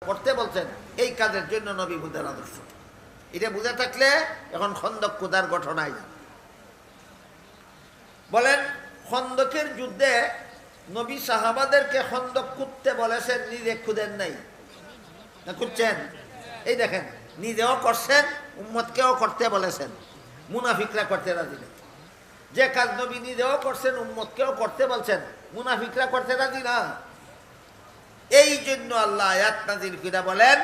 করতে বলছেন, এই কাজের জন্য নবী বুঝের আদর্শ। এটা বুঝে থাকলে এখন খন্দক খুদার ঘটনায় যান। বলেন, খন্দকের যুদ্ধে নবী সাহাবাদেরকে খন্দক খুঁড়তে বলেছেন, নিজে খুঁদেন নাই না? খুঁজছেন? এই দেখেন, নিজেও করছেন, উম্মতকেও করতে বলেছেন। মুনাফিকরা করতে রাজি নেই। যে কাজ নবী নিজেও করছেন, উম্মতকেও করতে বলছেন, মুনাফিকরা করতে রাজি না। এই জন্য আল্লাহ আয়াত নাযিল করে বলেন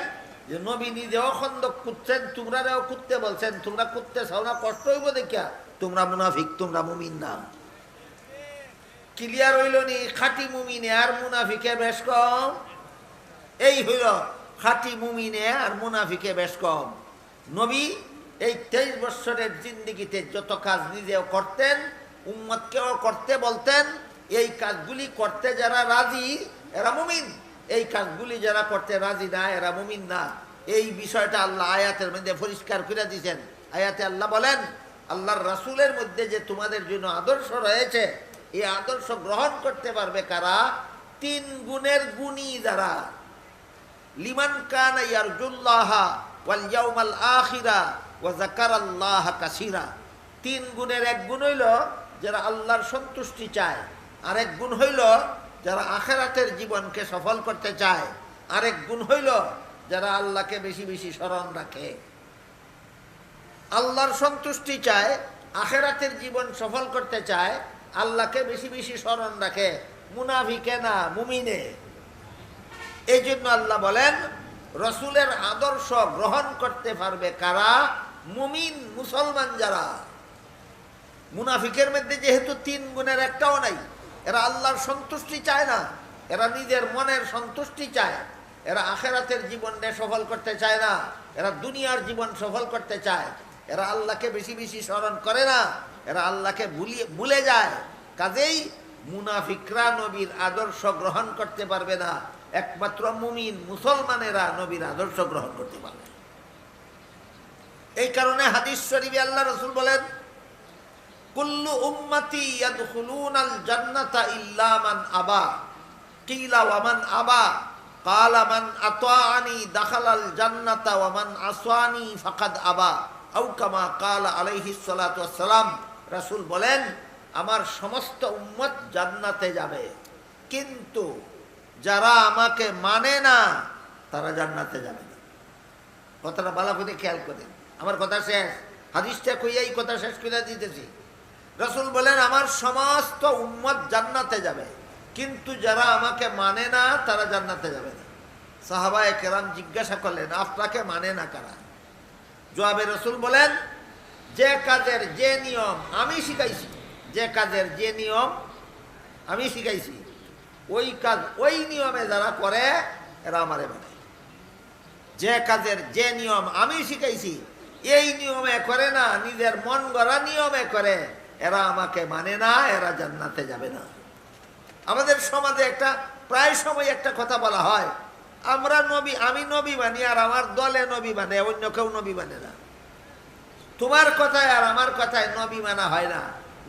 যে নবী নিজেও খন্দক খুঁড়ছেন, তোমরাও খুঁড়তে বলছেন। তোমরা খুঁড়তে চাও না, কষ্ট হইব দেখিয়া। তোমরা মুনাফিক, তোমরা মুমিন না। ক্লিয়ার হইল নি? খাঁটি মুমিনে আর মুনাফিকে বেশ কম। এই হইল খাঁটি মুমিনে আর মুনাফিকে বেশ কম। নবী এই 23 বছরের জিন্দেগিতে যত কাজ নিজেও করতেন, উম্মতকেও করতে বলতেন। এই কাজগুলি করতে যারা রাজি এরা মুমিন, এই কাজগুলি যারা করতে রাজি না এরা মুমিন না। এই বিষয়টা আল্লাহ আয়াতের মধ্যে পরিষ্কার করে দিয়েছেন। আয়াতে আল্লাহ বলেন, আল্লাহর রাসূলের মধ্যে যে তোমাদের জন্য আদর্শ রয়েছে, এই আদর্শ গ্রহণ করতে পারবে কারা? 3 গুণের গুণী যারা। লিমান কানা ইয়ারজুল্লাহ ওয়াল ইয়াউমাল আখিরা ওয়া যাকারাল্লাহ কাসীরা। 3 গুণের এক গুণ হইল যারা আল্লাহর সন্তুষ্টি চায়, আরেক গুণ হইল যারা আখিরাতের জীবনকে সফল করতে চায়, আরেক গুণ হইল যারা আল্লাহকে বেশি বেশি স্মরণ রাখে। আল্লাহর সন্তুষ্টি চায়, আখিরাতের জীবন সফল করতে চায়, আল্লাহকে বেশি বেশি স্মরণ রাখে। মুনাফিকে না, মুমিনে। এই জন্য আল্লাহ বলেন, রসুলের আদর্শ গ্রহণ করতে পারবে কারা? মুমিন, মুসলমান যারা। মুনাফিকের মধ্যে যেহেতু 3 গুণের একটাও নাই, এরা আল্লাহর সন্তুষ্টি চায় না, এরা নিজের মনের সন্তুষ্টি চায়, এরা আখিরাতের জীবনটা সফল করতে চায় না, এরা দুনিয়ার জীবন সফল করতে চায়, এরা আল্লাহকে বেশি বেশি স্মরণ করে না, এরা আল্লাহকে ভুলে যায়। কাজেই মুনাফিকরা নবীর আদর্শ গ্রহণ করতে পারবে না। একমাত্র মুমিন মুসলমানেরা নবীর আদর্শ গ্রহণ করতে পারবে। এই কারণে হাদিস শরীফে আল্লাহ রাসূল বলেন, কুল্লু উম্মতি ইয়াদখুলুনাল জান্নাতা ইল্লা মান আবা। কিলা ওয়া মান আবা? ক্বালা মান আতাআনি দাখালাল জান্নাতা ওয়া মান আসানি ফাকাদ আবা। আও কামা ক্বালা আলাইহিস সালাতু ওয়াস সালাম। রাসূল বলেন, আমার সমস্ত উম্মত জান্নাতে যাবে, কিন্তু যারা আমাকে মানে না তারা জান্নাতে যাবে না। কথাটা ভালো করে খেয়াল করেন। আমার কথা শেষ, হাদিসটা কইয়াই কথা শেষ করে দিতেছি। রাসূল বলেন, আমার সমস্ত উম্মত জান্নাতে যাবে, কিন্তু যারা আমাকে মানে না তারা জান্নাতে যাবে না। সাহাবায়ে কেরাম জিজ্ঞাসা করলেন, আপনাকে মানে না কারা? জবাবে রাসূল বলেন, যে কাজের যে নিয়ম আমি শিখাইছি, যে কাজের যে নিয়ম আমি শিখাইছি, ওই কাজ ওই নিয়মে যারা করে এরা আমারে মানে। যে কাজের যে নিয়ম আমি শিখাইছি এই নিয়মে করে না, নিজের মন গড়া নিয়মে করে, এরা আমাকে মানে না, এরা জান্নাতে যাবে না। আমাদের সমাজে একটা প্রায় সময় একটা কথা বলা হয়, আমরা নবী, আমি নবী মানি আর আমার দলে নবী মানে, অন্য কেউ নবী মানে না। তোমার কথায় আর আমার কথায় নবী মানা হয় না।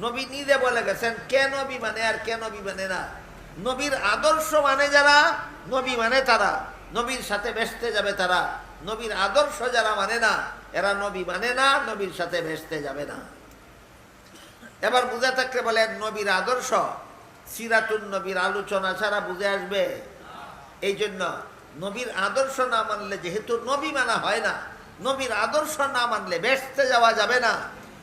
নবী নিজে বলে গেছেন কে নবী মানে আর কে নবী মানে না। নবীর আদর্শ মানে যারা, নবী মানে তারা, নবীর সাথে বেসতে যাবে তারা। নবীর আদর্শ যারা মানে না, এরা নবী মানে না, নবীর সাথে বেসতে যাবে না। এবার বুঝে থাকলে বলেন, নবীর আদর্শ সিরাতুন নবীর আলোচনা ছাড়া বুঝে আসবে? এই জন্য নবীর আদর্শ না মানলে, যেহেতু নবী মানা হয় না, নবীর আদর্শ না মানলে বেসতে যাওয়া যাবে না।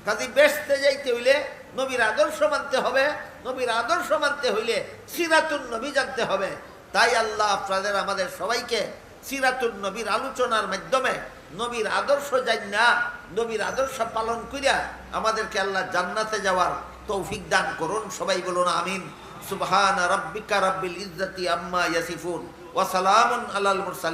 কাজে বেসতে যাইতে হইলে নবীর আদর্শ মানতে হবে, নবীর আদর্শ মানতে হইলে সিরাতুন নবী জানতে হবে। তাই আল্লাহ আপনাদের আমাদের সবাইকে সিরাতুন নবীর আলোচনার মাধ্যমে নবীর আদর্শ জানা, নবীর আদর্শ পালন করিয়া আমাদেরকে আল্লাহ জান্নাতে যাওয়ার তৌফিক দান করুন। সবাই বলুন আমিন। সুবহান রাব্বিকা রাব্বিল ইজ্জাতি আম্মা ইয়াসিফুন ওয়া সালামুন আলাল মুরসালিন।